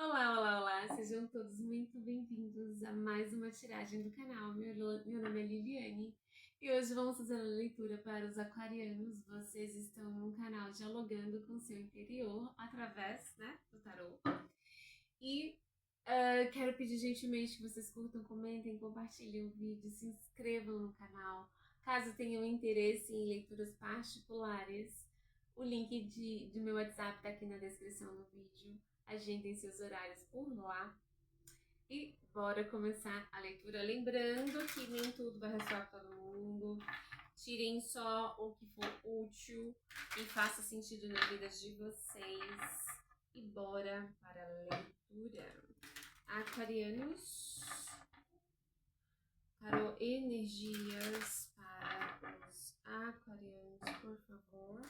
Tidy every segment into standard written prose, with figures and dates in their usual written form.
Olá, olá, olá! Sejam todos muito bem-vindos a mais uma tiragem do canal. Meu nome é Liliane e hoje vamos fazer a leitura para os aquarianos. Vocês estão num canal dialogando com o seu interior através, do tarô. E quero pedir gentilmente que vocês curtam, comentem, compartilhem o vídeo, se inscrevam no canal. Caso tenham interesse em leituras particulares, o link do meu WhatsApp está aqui na descrição do vídeo. Agendem seus horários por lá. E bora começar a leitura. Lembrando que nem tudo vai ressoar para todo mundo. Tirem só o que for útil e faça sentido na vida de vocês. E bora para a leitura. Aquarianos. Tarô energias para os aquarianos, por favor.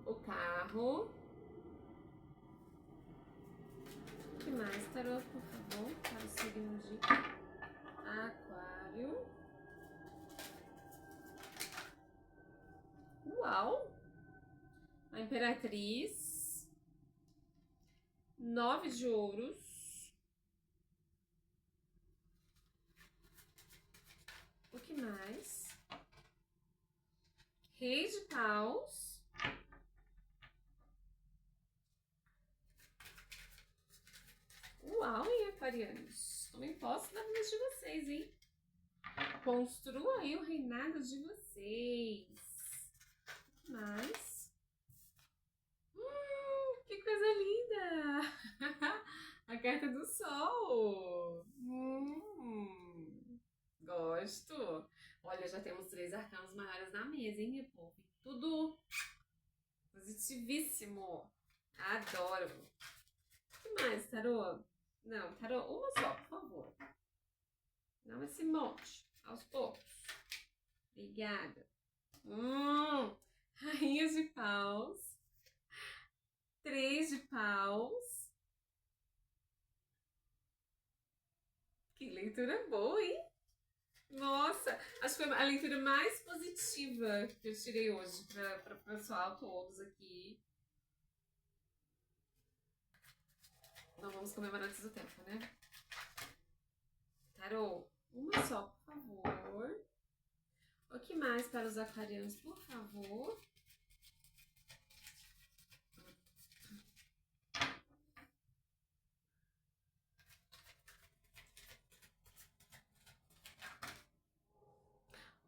O carro. O que mais, tarô, por favor, para o signo de Aquário. Uau! A Imperatriz. 9 de ouros. O que mais? Rei de paus. Uau, hein, aquarianos? Tomem posse da vida de vocês, hein? Construam aí o reinado de vocês. O que mais? Que coisa linda! A carta do sol. Gosto. Olha, já temos 3 arcanos maiores na mesa, hein, meu povo? Tudo positivíssimo. Adoro. O que mais, tarô? Não, tarô, uma só, por favor. Não esse monte, aos poucos. Obrigada. Rainha de paus. 3 de paus. Que leitura boa, hein? Nossa, acho que foi a leitura mais positiva que eu tirei hoje para o pessoal todos aqui. Não vamos comemorar antes do tempo, né? Tarô, uma só, por favor. O que mais para os aquarianos, por favor?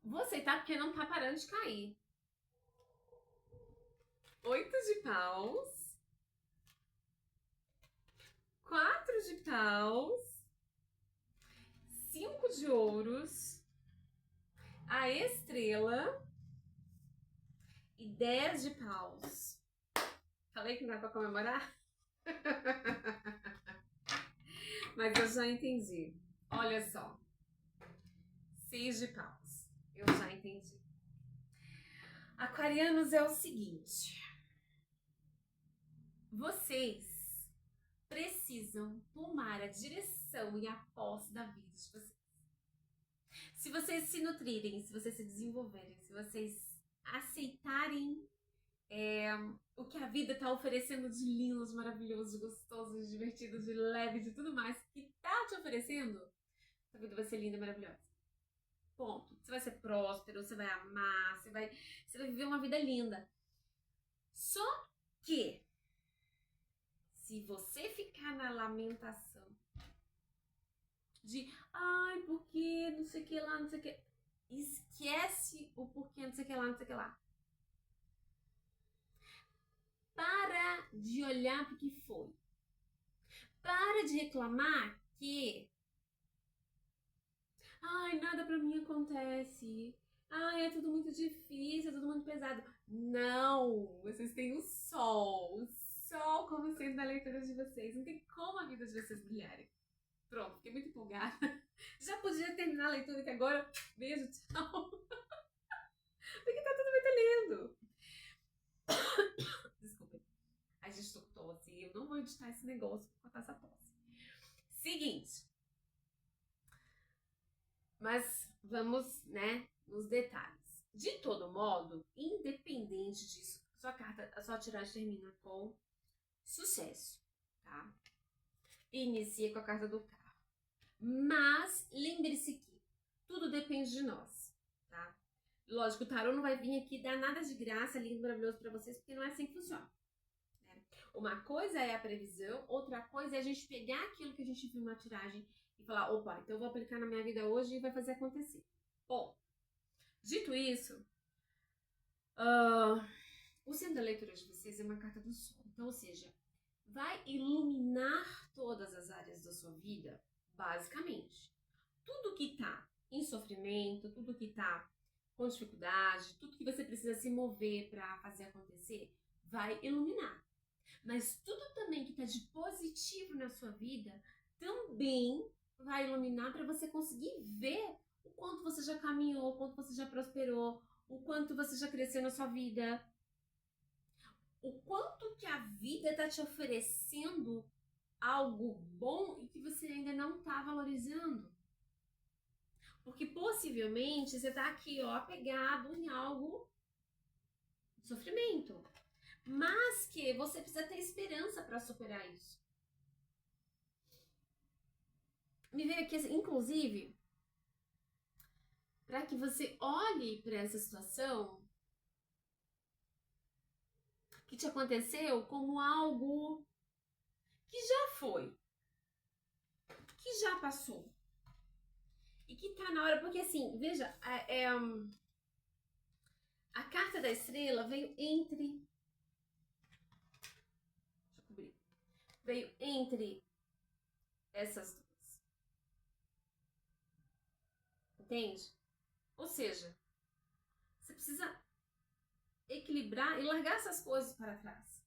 Vou aceitar porque não tá parando de cair. 8 de paus. 4 de paus. 5 de ouros. A estrela. E 10 de paus. Falei que não é pra comemorar? Mas eu já entendi. Olha só. 6 de paus. Eu já entendi. Aquarianos, é o seguinte. Vocês precisam tomar a direção e a posse da vida de vocês. Se vocês se nutrirem, se vocês se desenvolverem, se vocês aceitarem o que a vida está oferecendo de lindo, de maravilhoso, de gostoso, de divertido, de leve, de tudo mais que tá te oferecendo, a vida vai ser linda e maravilhosa. Ponto. Você vai ser próspero, você vai amar, você vai viver uma vida linda. Só que, se você ficar na lamentação de ai, porque não sei o que lá, não sei o que, esquece o porquê, não sei o que lá, não sei o que lá. Para de olhar pro que foi. Para de reclamar que ai, nada pra mim acontece. Ai, é tudo muito difícil, é tudo muito pesado. Não! Vocês têm o sol. O sol como sendo na leitura de vocês. Não tem como a vida de vocês brilharem. Pronto, fiquei muito empolgada. Já podia terminar a leitura que agora. Beijo, tchau. Porque tá tudo muito lindo. Desculpem. A gente tô com tosse. Eu não vou editar esse negócio por contar essa tosse. Seguinte. Mas vamos, né, nos detalhes. De todo modo, independente disso, a sua tiragem termina com sucesso, tá? Inicia com a carta do carro. Mas lembre-se que tudo depende de nós, tá? Lógico, o tarô não vai vir aqui dar nada de graça, lindo, maravilhoso pra vocês, porque não é assim que funciona. Né? Uma coisa é a previsão, outra coisa é a gente pegar aquilo que a gente viu na tiragem e falar, opa, então eu vou aplicar na minha vida hoje e vai fazer acontecer. Bom, dito isso, o centro da leitura de vocês é uma carta do sol. Então, ou seja, vai iluminar todas as áreas da sua vida, basicamente. Tudo que tá em sofrimento, tudo que tá com dificuldade, tudo que você precisa se mover para fazer acontecer, vai iluminar. Mas tudo também que tá de positivo na sua vida, também vai iluminar para você conseguir ver o quanto você já caminhou, o quanto você já prosperou, o quanto você já cresceu na sua vida, o quanto que a vida está te oferecendo algo bom e que você ainda não está valorizando. Porque possivelmente você está aqui, ó, apegado em algo de sofrimento. Mas que você precisa ter esperança para superar isso. Me veio aqui, inclusive, para que você olhe para essa situação que te aconteceu como algo que já foi, que já passou. E que tá na hora, porque assim, veja, a carta da estrela veio entre. Deixa eu cobrir. Veio entre essas duas. Entende? Ou seja, você precisa equilibrar e largar essas coisas para trás.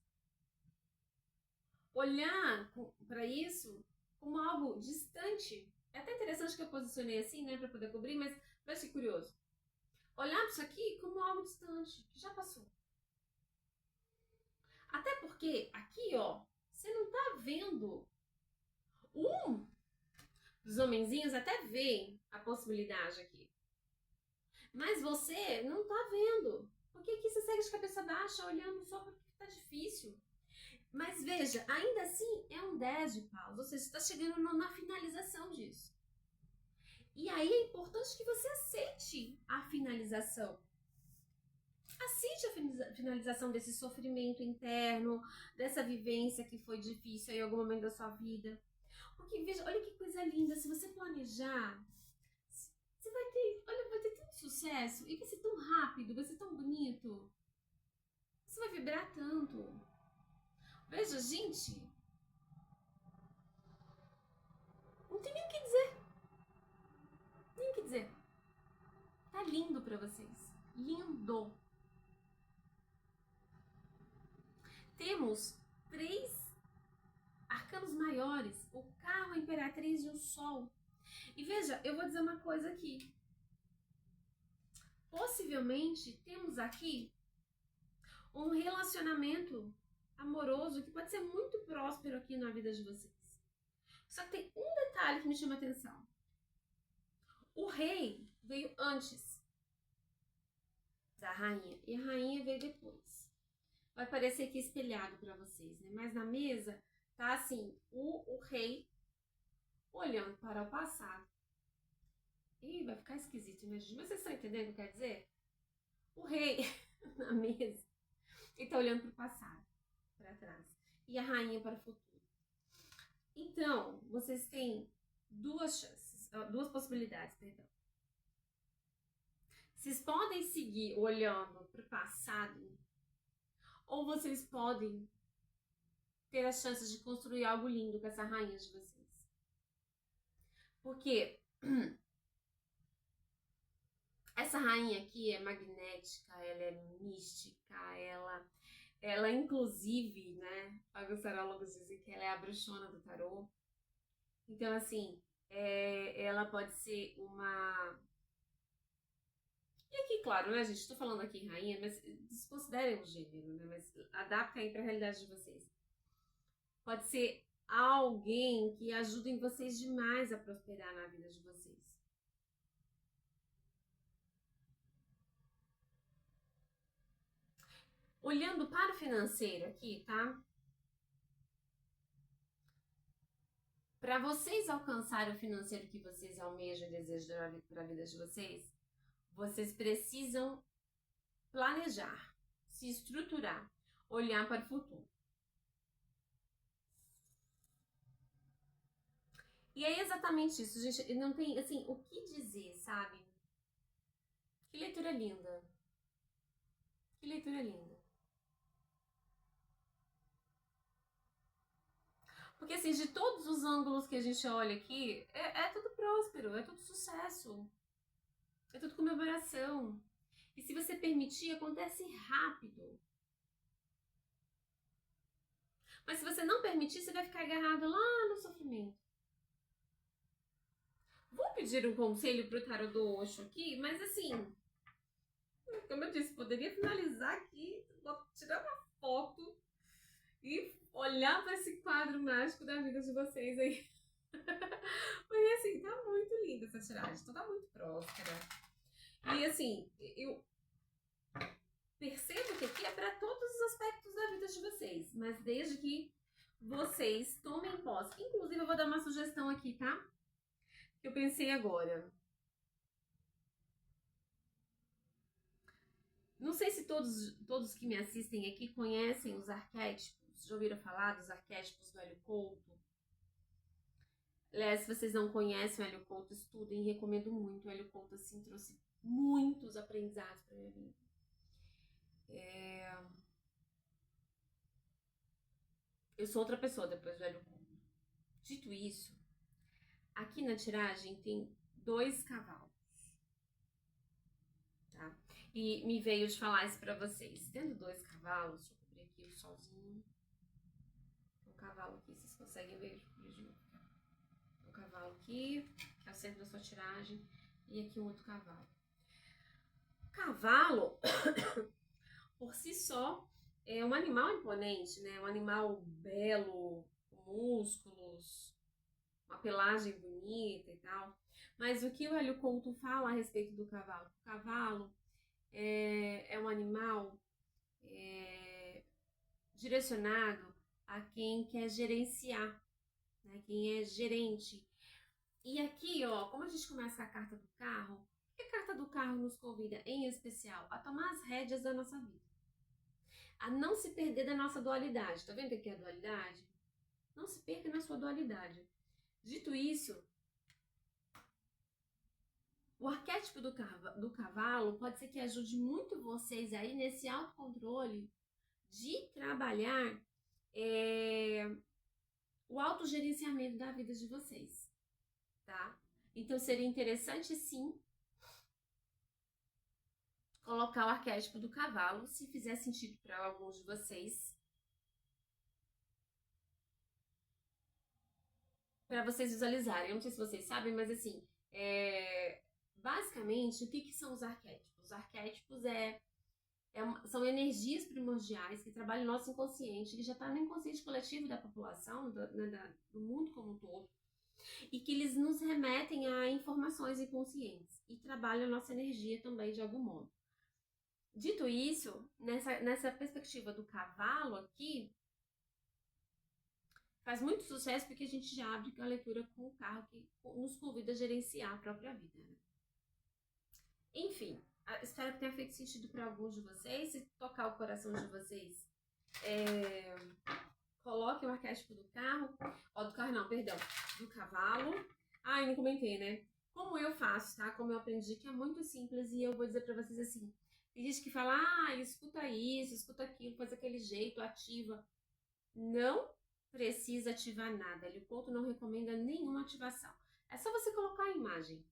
Olhar para isso como algo distante. É até interessante que eu posicionei assim, né, para poder cobrir, mas vai ser curioso. Olhar para isso aqui como algo distante, que já passou. Até porque aqui, ó, você não tá vendo os homenzinhos até veem a possibilidade aqui. Mas você não tá vendo. Porque aqui você segue de cabeça baixa, olhando só porque tá difícil. Mas veja, ainda assim é um 10 de paus, ou seja, você está chegando na finalização disso. E aí é importante que você aceite a finalização. Aceite a finalização desse sofrimento interno, dessa vivência que foi difícil em algum momento da sua vida. Porque veja, olha que coisa linda, se você planejar, você vai ter, olha, vai ter tanto sucesso e vai ser tão rápido, vai ser tão bonito. Você vai vibrar tanto. Veja, gente, não tem nem o que dizer. Nem o que dizer. Tá lindo pra vocês. Lindo. Temos 3 arcanos maiores. O carro, a imperatriz e o sol. E veja, eu vou dizer uma coisa aqui. Possivelmente temos aqui um relacionamento amoroso que pode ser muito próspero aqui na vida de vocês. Só que tem um detalhe que me chama a atenção. O rei veio antes da rainha e a rainha veio depois. Vai parecer aqui espelhado para vocês, né? Mas na mesa tá assim, o rei olhando para o passado. Ih, vai ficar esquisito, né, gente? Mas vocês estão entendendo o que quer dizer? O rei na mesa, ele tá olhando para o passado, para trás. E a rainha para o futuro. Então, vocês têm duas chances, duas possibilidades, perdão. Vocês podem seguir olhando para o passado, ou vocês podem ter as chances de construir algo lindo com essa rainha de vocês. Porque essa rainha aqui é magnética, ela é mística, ela inclusive, né, alguns tarólogos dizem que ela é a bruxona do tarô. Então, assim, ela pode ser uma... E aqui, claro, né, gente, estou falando aqui rainha, mas desconsiderem o gênero, né, mas adapta aí para a realidade de vocês. Pode ser alguém que ajude vocês demais a prosperar na vida de vocês. Olhando para o financeiro aqui, tá? Para vocês alcançarem o financeiro que vocês almejam e desejam para a vida de vocês, vocês precisam planejar, se estruturar, olhar para o futuro. E é exatamente isso, gente. Não tem, assim, o que dizer, sabe? Que leitura linda. Que leitura linda. Porque, assim, de todos os ângulos que a gente olha aqui, é tudo próspero, é tudo sucesso, é tudo comemoração. E se você permitir, acontece rápido. Mas se você não permitir, você vai ficar agarrado lá no sofrimento. Vou pedir um conselho pro tarot do Osho aqui, mas assim, como eu disse, poderia finalizar aqui, tirar uma foto e olhar para esse quadro mágico da vida de vocês aí. Porque assim, tá muito linda essa tiragem, então tá muito próspera. E assim, eu percebo que aqui é para todos os aspectos da vida de vocês, mas desde que vocês tomem posse. Inclusive, eu vou dar uma sugestão aqui, tá? Que eu pensei agora. Não sei se todos que me assistem aqui conhecem os arquétipos, já ouviram falar dos arquétipos do Hélio Couto? Aliás, se vocês não conhecem o Hélio Couto, estudem, recomendo muito. O Hélio Couto, assim, trouxe muitos aprendizados para minha vida. Eu sou outra pessoa depois do Hélio Couto. Dito isso, aqui na tiragem tem 2 cavalos, tá? E me veio de falar isso pra vocês. Tendo 2 cavalos, deixa eu cobrir aqui o solzinho. Um cavalo aqui, vocês conseguem ver? Um cavalo aqui, que é o centro da sua tiragem, e aqui um outro cavalo. O cavalo, por si só, é um animal imponente, né? Um animal belo, com músculos, uma pelagem bonita e tal. Mas o que o Hélio Couto fala a respeito do cavalo? O cavalo é um animal direcionado a quem quer gerenciar, né? Quem é gerente. E aqui, ó, como a gente começa com a carta do carro, o que a carta do carro nos convida, em especial, a tomar as rédeas da nossa vida. A não se perder da nossa dualidade. Tá vendo aqui a dualidade? Não se perca na sua dualidade. Dito isso, o arquétipo do cavalo pode ser que ajude muito vocês aí nesse autocontrole de trabalhar o autogerenciamento da vida de vocês, tá? Então seria interessante sim colocar o arquétipo do cavalo, se fizer sentido para alguns de vocês, para vocês visualizarem. Eu não sei se vocês sabem, mas assim, basicamente, o que são os arquétipos? Os arquétipos são energias primordiais que trabalham no nosso inconsciente, que já está no inconsciente coletivo da população, do mundo como um todo, e que eles nos remetem a informações inconscientes e trabalham a nossa energia também de algum modo. Dito isso, nessa perspectiva do cavalo aqui, faz muito sucesso porque a gente já abre a leitura com o carro que nos convida a gerenciar a própria vida, né? Enfim, espero que tenha feito sentido para alguns de vocês. Se tocar o coração de vocês, coloque o arquétipo do carro. Do carro não, perdão. Do cavalo. Eu não comentei, né? Como eu faço, tá? Como eu aprendi, que é muito simples. E eu vou dizer para vocês assim. Tem gente que fala, escuta isso, escuta aquilo, faz aquele jeito, ativa. Não precisa ativar nada. Hélio Couto não recomenda nenhuma ativação. É só você colocar a imagem.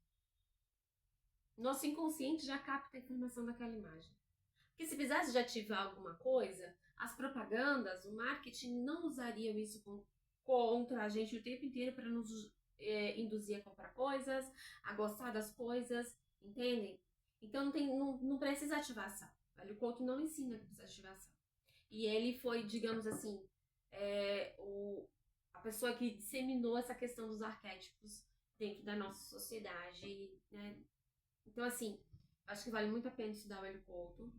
Nosso inconsciente já capta a informação daquela imagem. Porque se precisasse de ativar alguma coisa, as propagandas, o marketing não usariam isso contra a gente o tempo inteiro para nos induzir a comprar coisas, a gostar das coisas, entendem? Então não precisa ativação. O Hélio Couto não ensina que precisa ativação. E ele foi, digamos assim, a pessoa que disseminou essa questão dos arquétipos dentro da nossa sociedade, né? Então, assim, acho que vale muito a pena estudar o Hélio Couto.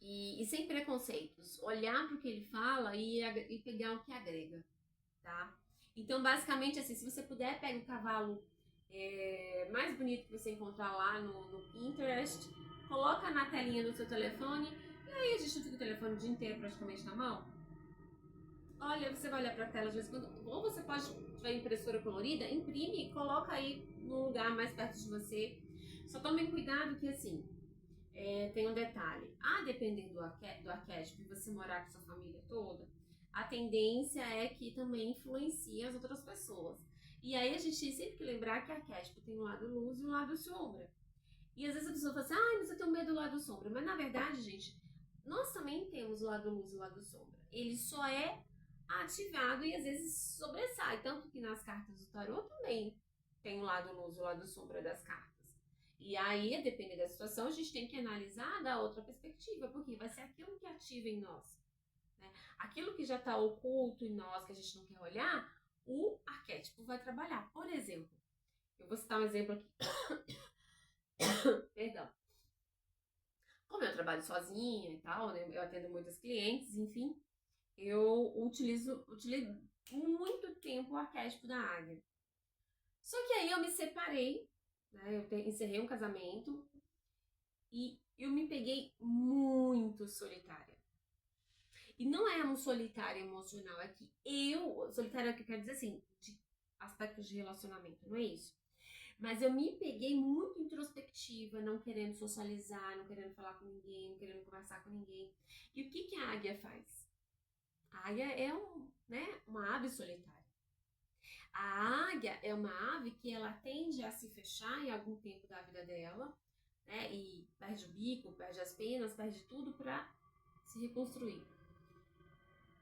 e sem preconceitos. Olhar para o que ele fala e pegar o que agrega, tá? Então, basicamente, assim, se você puder, pega o cavalo mais bonito que você encontrar lá no Pinterest, coloca na telinha do seu telefone, e aí a gente não fica o telefone o dia inteiro praticamente na mão. Olha, você vai olhar para a tela de vez em quando, ou você pode, se tiver impressora colorida, imprime e coloca aí no lugar mais perto de você. Só tomem cuidado que, assim, tem um detalhe. A depender do arquétipo, e você morar com sua família toda, a tendência é que também influencia as outras pessoas. E aí a gente tem sempre que lembrar que arquétipo tem um lado luz e um lado sombra. E às vezes a pessoa fala assim, ah, mas eu tenho medo do lado sombra. Mas na verdade, gente, nós também temos o lado luz e o lado sombra. Ele só é ativado e às vezes sobressai. Tanto que nas cartas do tarô também tem o lado luz e o lado sombra das cartas. E aí, a depender da situação, a gente tem que analisar da outra perspectiva, porque vai ser aquilo que ativa em nós. Né? Aquilo que já está oculto em nós, que a gente não quer olhar, o arquétipo vai trabalhar. Por exemplo, eu vou citar um exemplo aqui. Perdão. Como eu trabalho sozinha e tal, né, eu atendo muitas clientes, enfim, eu utilizo muito tempo o arquétipo da águia. Só que aí eu me separei, né, eu encerrei um casamento e eu me peguei muito solitária. E não é um solitário emocional, é que solitário é o que eu quero dizer assim, de aspectos de relacionamento, não é isso? Mas eu me peguei muito introspectiva, não querendo socializar, não querendo falar com ninguém, não querendo conversar com ninguém. E o que a águia faz? A águia é uma ave solitária. A águia é uma ave que ela tende a se fechar em algum tempo da vida dela, né? E perde o bico, perde as penas, perde tudo para se reconstruir.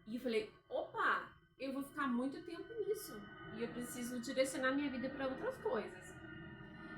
E eu falei, opa, eu vou ficar muito tempo nisso. E eu preciso direcionar minha vida para outras coisas.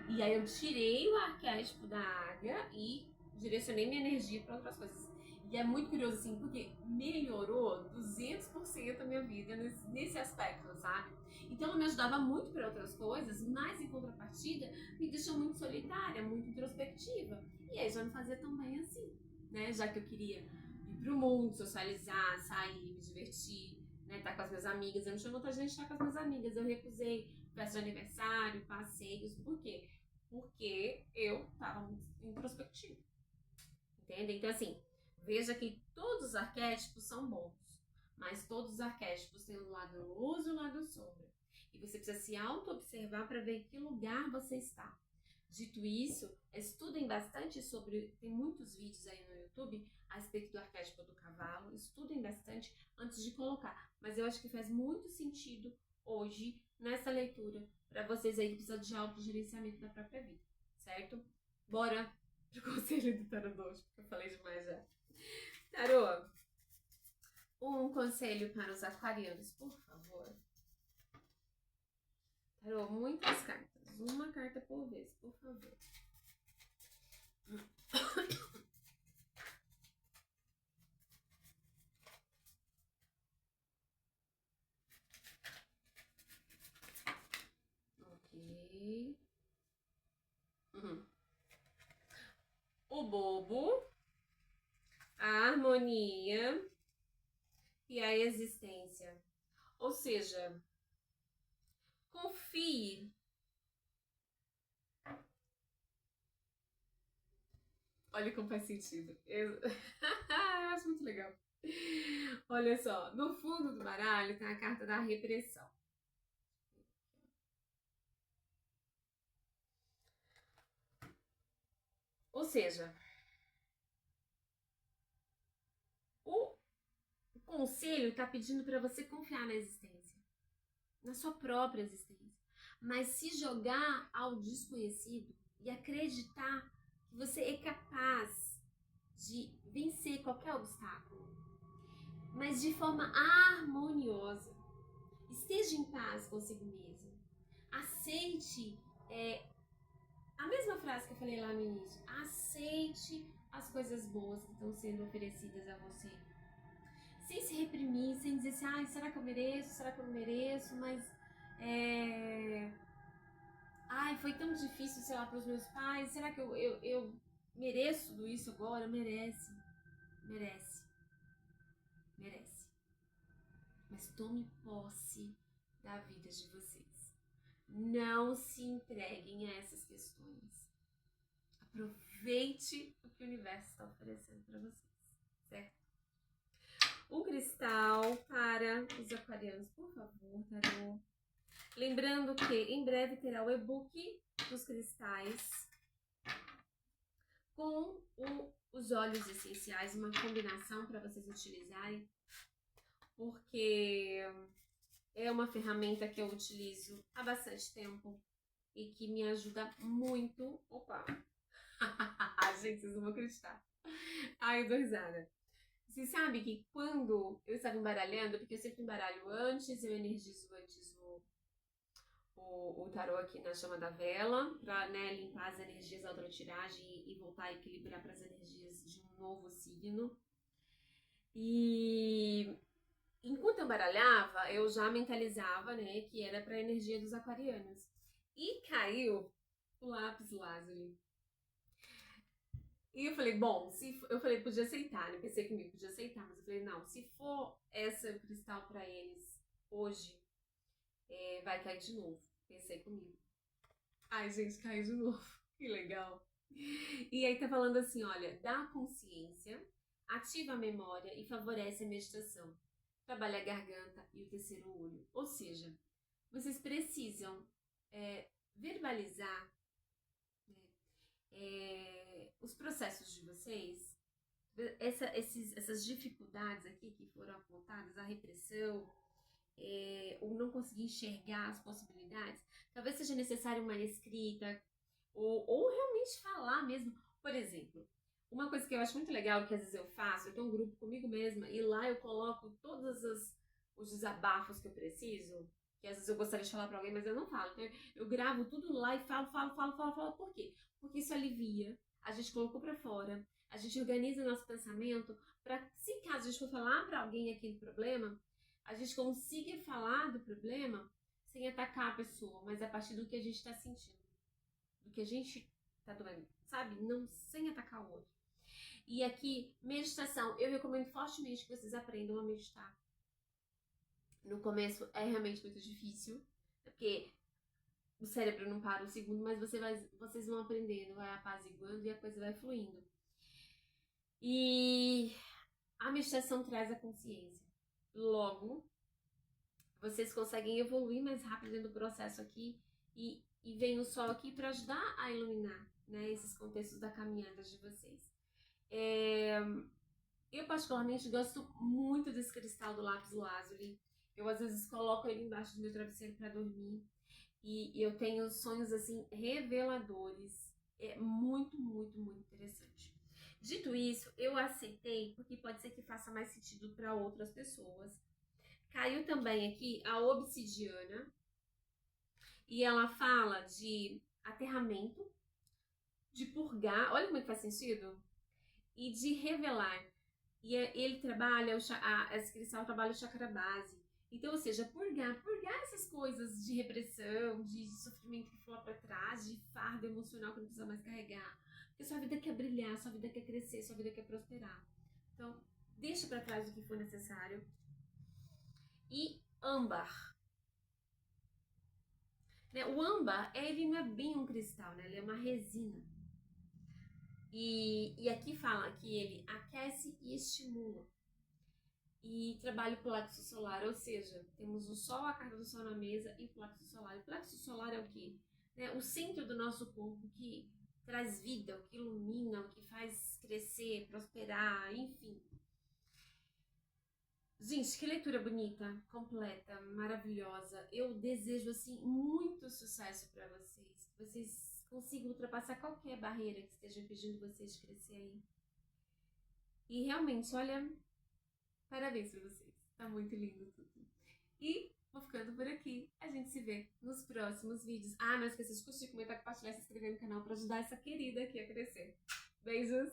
E aí eu tirei o arquétipo da águia e direcionei minha energia para outras coisas. E é muito curioso, assim, porque melhorou 200% a minha vida nesse aspecto, sabe? Então ela me ajudava muito para outras coisas, mas em contrapartida me deixou muito solitária, muito introspectiva. E aí já não fazia tão bem assim, né? Já que eu queria ir pro mundo, socializar, sair, me divertir, né? Estar com as minhas amigas. Eu não tinha vontade de estar com as minhas amigas. Eu recusei festa de aniversário, passeios. Por quê? Porque eu tava muito introspectiva. Entende? Então, assim, veja que todos os arquétipos são bons, mas todos os arquétipos têm o lado luz e o lado sombra. E você precisa se auto-observar para ver em que lugar você está. Dito isso, estudem bastante sobre. Tem muitos vídeos aí no YouTube a respeito do arquétipo do cavalo. Estudem bastante antes de colocar. Mas eu acho que faz muito sentido hoje, nessa leitura, para vocês aí que precisam de autogerenciamento da própria vida, certo? Bora pro conselho do tarô 2, porque eu falei demais já. Tarô, um conselho para os aquarianos, por favor. Tarô, muitas cartas. Uma carta por vez, por favor. Ok. O bobo, a harmonia e a existência. Ou seja, confie. Olha como faz sentido. Eu acho muito legal. Olha só, no fundo do baralho tem a carta da repressão. Ou seja, o conselho está pedindo para você confiar na existência, na sua própria existência, mas se jogar ao desconhecido e acreditar que você é capaz de vencer qualquer obstáculo, mas de forma harmoniosa. Esteja em paz consigo mesmo. Aceite a mesma frase que eu falei lá no início. Aceite as coisas boas que estão sendo oferecidas a você. Sem se reprimir, sem dizer assim, ai, será que eu mereço? Será que eu não mereço? Mas ai, foi tão difícil, sei lá, para os meus pais. Será que eu mereço tudo isso agora? Merece. merece. Merece. Mas tome posse da vida de vocês. Não se entreguem a essas questões. Aproveite o que o universo está oferecendo para vocês, certo? Um cristal para os aquarianos, por favor, tarô. Lembrando que em breve terá o e-book dos cristais com os óleos essenciais, uma combinação para vocês utilizarem, porque é uma ferramenta que eu utilizo há bastante tempo e que me ajuda muito. Opa! Gente, vocês não vão acreditar. Ai, eu dou risada. Você sabe que quando eu estava embaralhando, porque eu sempre embaralho antes, eu energizo antes o tarô aqui na chama da vela, para, né, limpar as energias da outra tiragem e voltar a equilibrar para as energias de um novo signo. E enquanto eu baralhava, eu já mentalizava, né, que era para a energia dos aquarianos. E caiu o lápis lazuli. E eu falei, bom, eu falei, podia aceitar, né? Pensei comigo, podia aceitar, mas eu falei, não, se for essa cristal para eles hoje, vai cair de novo. Pensei comigo. Ai, gente, caiu de novo. Que legal. E aí tá falando assim, olha, dá consciência, ativa a memória e favorece a meditação. Trabalha a garganta e o terceiro olho. Ou seja, vocês precisam verbalizar, né, os processos de vocês, essas dificuldades aqui que foram apontadas, a repressão, ou não conseguir enxergar as possibilidades, talvez seja necessário uma escrita, ou realmente falar mesmo. Por exemplo, uma coisa que eu acho muito legal, que às vezes eu faço, eu tenho um grupo comigo mesma, e lá eu coloco todos os desabafos que eu preciso, que às vezes eu gostaria de falar pra alguém, mas eu não falo. Então eu gravo tudo lá e falo. Por quê? Porque isso alivia, a gente colocou pra fora, a gente organiza nosso pensamento pra, se caso a gente for falar pra alguém aquele problema, a gente consiga falar do problema sem atacar a pessoa, mas a partir do que a gente está sentindo, do que a gente tá doendo, sabe? Não sem atacar o outro. E aqui, meditação, eu recomendo fortemente que vocês aprendam a meditar. No começo é realmente muito difícil, porque o cérebro não para um segundo, mas vocês vão aprendendo, vai apaziguando e a coisa vai fluindo. E a meditação traz a consciência. Logo, vocês conseguem evoluir mais rápido dentro do processo aqui e vem o sol aqui para ajudar a iluminar, né, esses contextos da caminhada de vocês. Eu particularmente gosto muito desse cristal do lápis lazuli. Eu às vezes coloco ele embaixo do meu travesseiro para dormir e eu tenho sonhos assim reveladores. É muito interessante. Dito isso, eu aceitei porque pode ser que faça mais sentido para outras pessoas. Caiu também aqui a obsidiana e ela fala de aterramento, de purgar, olha como é que faz sentido, e de revelar. E ele trabalha, esse cristal trabalha o chakra base. Então, ou seja, purgar essas coisas de repressão, de sofrimento que ficou lá pra trás, de fardo emocional que não precisa mais carregar. Porque sua vida quer brilhar, sua vida quer crescer, sua vida quer prosperar. Então, deixa pra trás o que for necessário. E âmbar. Né? O âmbar, ele não é bem um cristal, né? Ele é uma resina. E aqui fala que ele aquece e estimula. E trabalha o plexo solar, ou seja, temos o sol, a carta do sol na mesa e o plexo solar. O plexo solar é o quê? O centro do nosso corpo que traz vida, o que ilumina, o que faz crescer, prosperar, enfim. Gente, que leitura bonita, completa, maravilhosa. Eu desejo, assim, muito sucesso para vocês. Que vocês consigam ultrapassar qualquer barreira que esteja impedindo vocês de crescer aí. E realmente, olha, parabéns para vocês. Tá muito lindo tudo. E vou ficando por aqui. A gente se vê nos próximos vídeos. Ah, não esqueça de curtir, comentar, compartilhar, se inscrever no canal para ajudar essa querida aqui a crescer. Beijos!